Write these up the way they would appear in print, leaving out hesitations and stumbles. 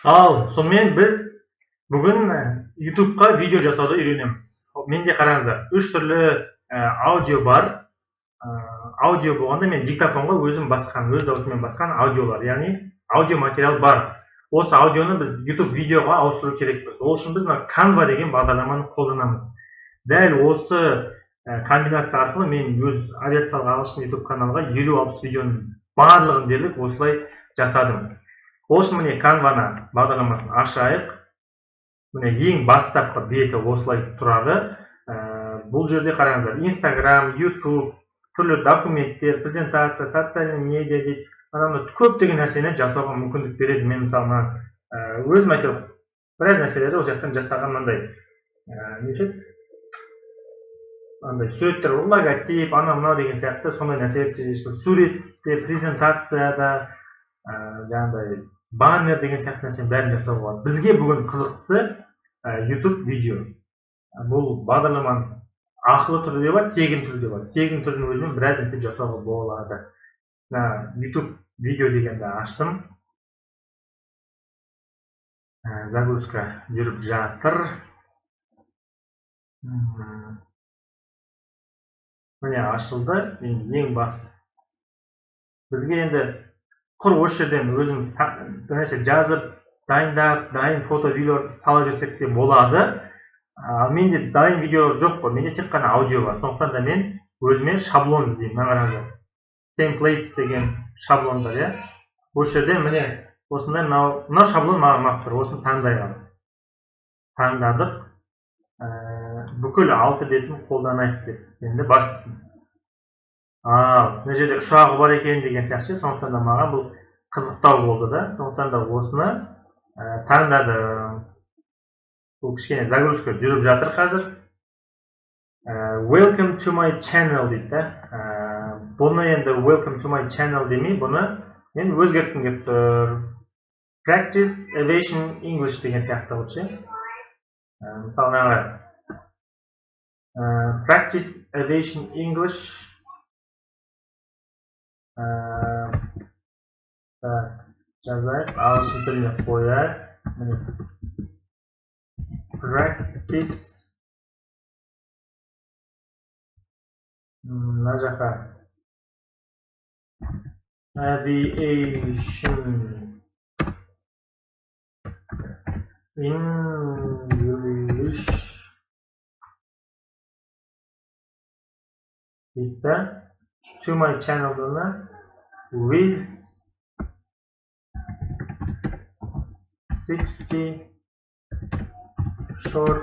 Ал сонымен біз бүгін YouTube'қа видео жасауды үйренеміз. Менде қараңыздар, үш түрлі аудио бар. Аудио болғанда мен диктофонға өзім басқан, өз даусыммен басқан аудиолар, яғни аудио материал бар. Осы аудионы біз YouTube видеоға ауыстыру керекпіз. Ол үшін біз Canva деген бағдарламаны қолданамыз. Дәл осы комбинация арқылы мен өз авиациялық ағылшын YouTube каналға 50-60 видеоның барлығын дерлік осылай жасадым. Ол үшін міне Canva бағдарламасын ашайық. Міне ең бастапқы беті осылай тұрады. Бұл жерде қараңыздар, Instagram, YouTube, түрлі документтер, презентация, социальный медиа дейді, көптеген нәрсені жасауға мүмкіндік береді. Мен мысалы өзім әйтеуір біраз нәрселерді осы жақтан жасаған суреттер, логотип, мынау деген сияқты сондай нәрселер, суретте, презентацияда, жаңағыдай баннер деген сияқты нәрсенің бәрін жасауға болады. Бізге бүгін қызықтысы YouTube видео. Бұл бағдарламаның ақылы түрі де бар, тегін түрі де бар. Тегін түрінің өзімен біраз нәрсе жасауға болады. YouTube видео дегенді аштым. Загрузка жүріп жатыр. Міне ашылды. Ең басты. Бізге енді құр осы жерден өзіміз жазып, дайындап, дайын фото, видео сала берсек те болады. Менде дайын видео жоқ қой, менде тек қана аудио бар. Сондықтан да мен өзіме шаблон іздеймін. Қараңыздар. Templates деген шаблон бар, иә. Осы жерде міне осындай мынау шаблон маған ұнап тұр. Осыны таңдайық. Таңдадық. Бүкіл 6 бетін қолданайық деп. Енді бастаймын. Мына жерде ұшағы бар екен деген сияқты, сондықтан да маған бұл қызықтау болды да. Сондықтан да осыны таңдадым. Бұл кішкене загрузка жүріп жатыр қазір. Welcome to my channel дейді. Бұны енді welcome to my channel демей, бұны мен өзгерткім келіп тұр. Practice Aviation English деген сияқты бұл ше. Мысалы Practice Aviation English. Жазайық, ағылшын тіліне қояйық. Practice мына жаққа Aviation English дейді. To my channel-ны with 60 short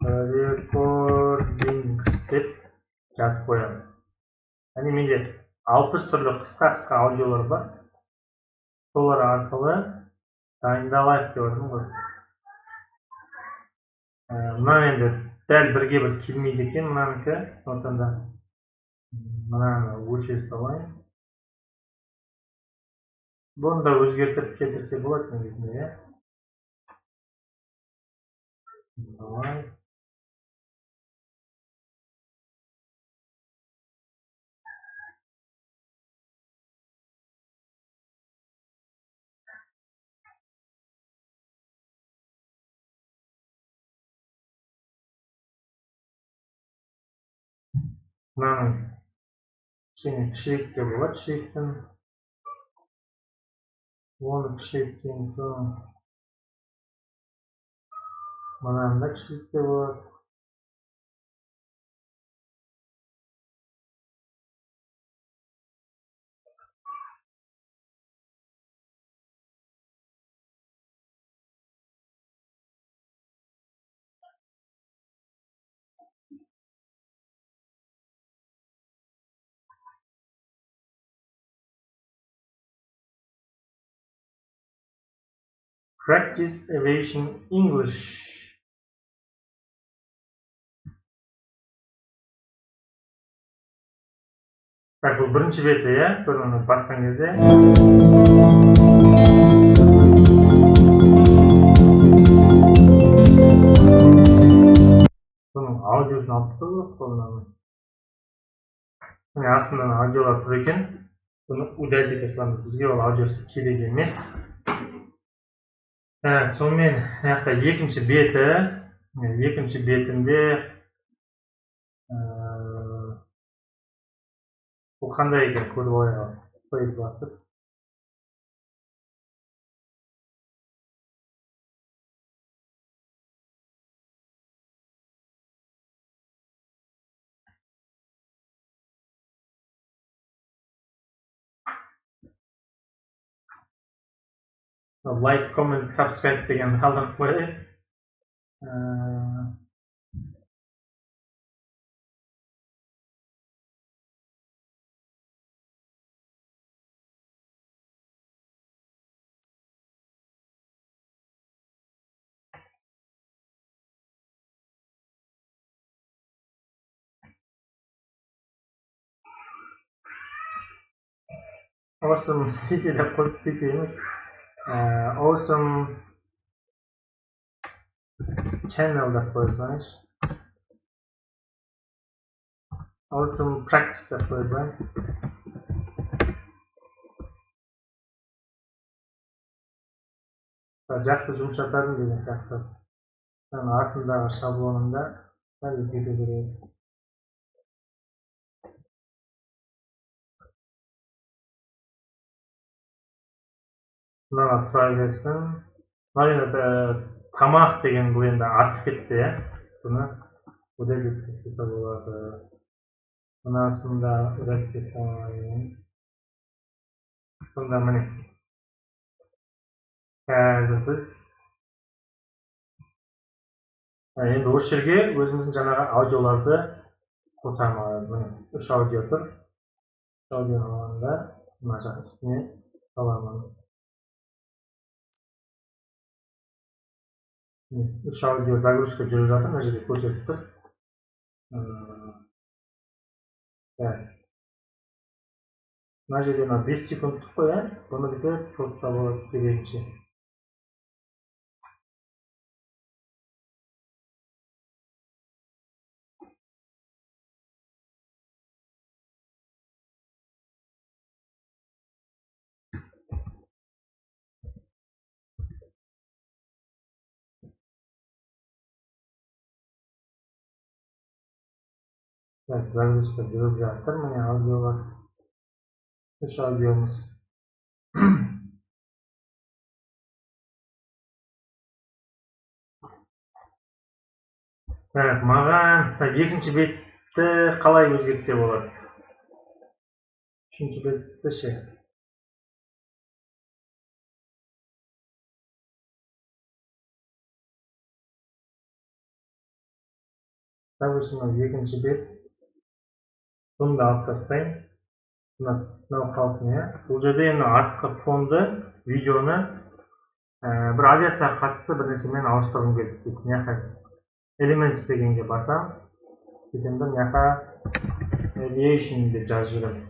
recordings деп жазып қоямын. Яғни менде 60 түрлі қысқа аудиолар бар. Солар арқылы дайындалайық деп отырмын ғой. Мына енді дәл бірге бір келмейді екен мынанікі. Сондықтан да мынаны өшіре салайын. Бұны да өзгертіп келтірсе болады негізінде. Давай. Мынаның кішкене кішірейтсе болады шрифтін. Оны кішірейткен соң мынаны да кішірейтсе болады. Practice Aviation English. Так, бұл бірінші беті, иә? Көрмені басқан кезде. Бұның аудиосын алып тұрдық қолынан. Астында аудиолар тұр екен. Бұны удалить ете саламыз. Бізге ол аудиосы керек емес. Сонымен мына екінші беті, екінші бетінде бұл қандай екен көріп алайық. Қойып басып. Like, comment, subscribe деген қалдырып қояйық. Awesome City деп қойып, City емес. Awesome Channel деп қойсаңыз. Awesome Practice деп қойсаң. Жақсы жұмыс жасадым деген сияқты. Артындағы шаблонында өзгерту керек. Мына тұра берсін. Мына енді тамақ деген бұл енді артып кетті, иә. Бұны удалить істесе болады. Мынасын да удалить ете салайын. Сонда міне. Қазір біз енді осы жерге өзіміздің жаңағы аудиоларды қосамыз. Міне 3 аудио тұр. Аудионы алғанда мына жақ үстіне саламын. 3 аудио загрузка жүріп жатыр, мына жерде көрсетіп тұр. Мына жерде 5 секундтық қой, бұны бізде сотта болады керегінше. Загрузка жүріп жатыр, міне аудиолар. 3 аудиомыз. Маған екінші бетті қалай өзгертсе болады? Үшінші бетті ше. Допустим, екінші бет. Бұны да алып тастайын. Мынау қалсын, иә. Бұл жерде енді артқы фонды, видеоны бір авиацияға қатысты бір нәрсемен ауыстырғым келді. Мына Elements дегенге басам. Сөйтем де мына Aviation деп жазып жіберемін.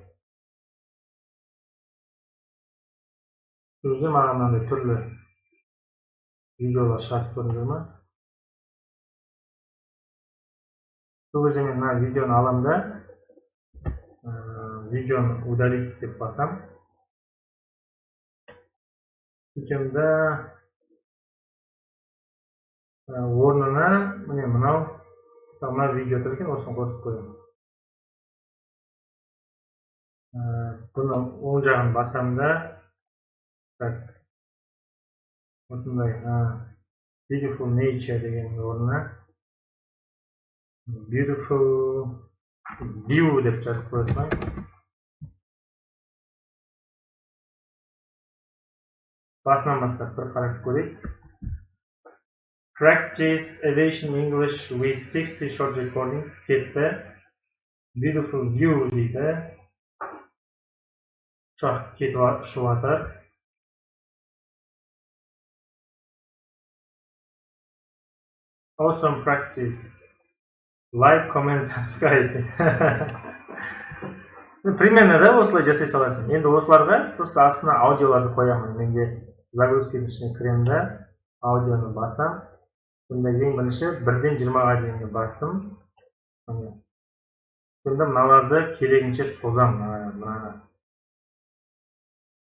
Өзі маған мынандай түрлі видеолар шығарып көріп жүр ме? Бұл кезде мен мына видеоны аламын да, видеоны удалить деп басам. Сөйтем де орнына міне мынау видео тұр екен, осыны қосып қоямын. Бұны оң жағын басам да, осындай Beautiful Nature деген орнына Beautiful View деп жазып қойсам. Басынан бастап бір қарап көрейік. Practice Aviation English with 60 short recordings кетті. Beautiful View дейді. Ұшақ кетіп ұшып жатыр. Awesome Practice. Like, comment, subscribe. Примерно да осылай жасай саласың. Енді осыларға просто астына аудиоларды қоямын. Менде загрузканың ішіне кіремін да, аудионы басам. Сонда ең бірінші 1-ден 20-ға дейінгі бастым. Сонда мыналарды керегінше созам.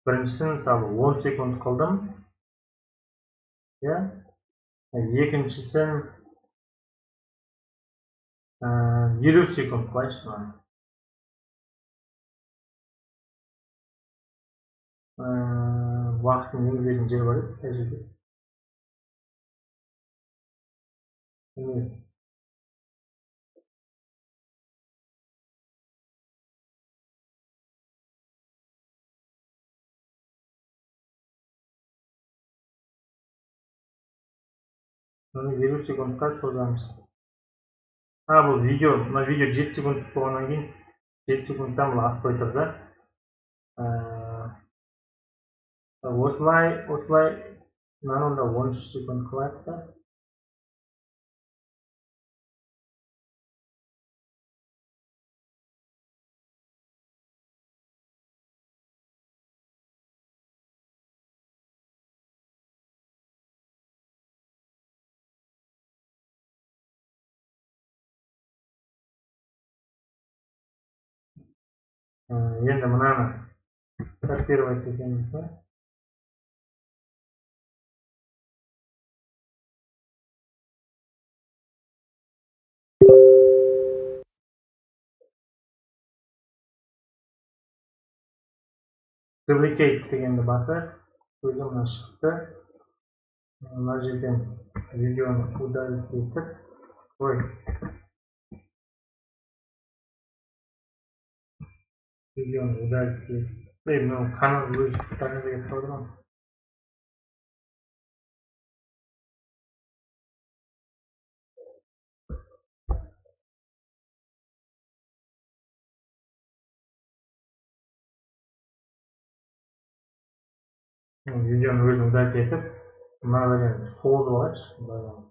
Біріншісін мысалы 10 секунд қылдым. Ya. Екіншісін 50 секунд қылайыншы маған. Уақытын енгізетін жер бар еді, қай жерде? Білмеймін. Оны 50 секундқа созамыз. Бұл видео, мына видео 7 секунд болғаннан кейін 7 секундтан бұл асып қойып тұр да. Осылай, мынаны онда 13 секунд қылайық та. Енді мынаны копировать етеміз да. Duplicate дегенді басып, өзі мына шықты. Мына жерден видеоны удалить етіп, видеоны удалить етіп. Мынау канал өзі таңдап кетіп қалды ма? Видеоны өзі удалить етіп, мына вариант созып алайықшы.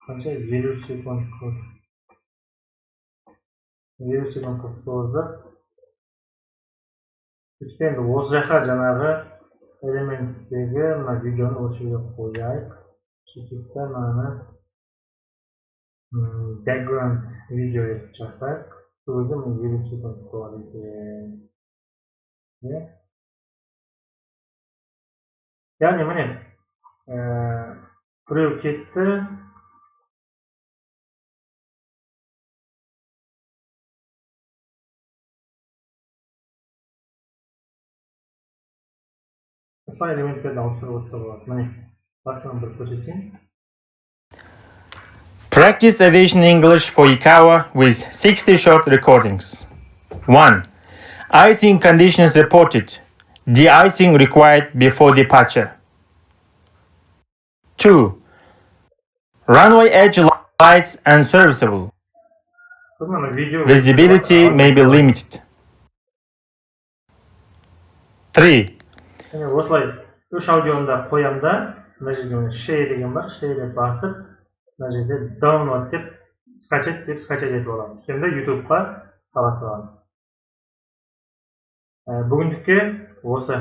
Қанша 50 секунд қылып. 50 секунд қылып создық. Енді осы жаққа жаңағы элементстегі мына видеоны осы жерге қояйық. Сөйтіп та мынаны background видео етіп жасайық. Өзі 50 секунд болады екен. Яғни міне біреу кетті. Осылай элементтерді ауыстырып отырса болады. Міне басынан бір көрсетейін. Practice aviation English for Ikawa with 60 short recordings. 1. Icing conditions reported. De-icing required before departure. 2. Runway edge lights unserviceable. Visibility may be limited. 3. Осылай үш аудионы да қоямын да, мына жерде share деген бар, share деп басып, мына жерде download деп скачать етіп аламын. Енді YouTube-қа сала саламын. Бүгіндікке осы.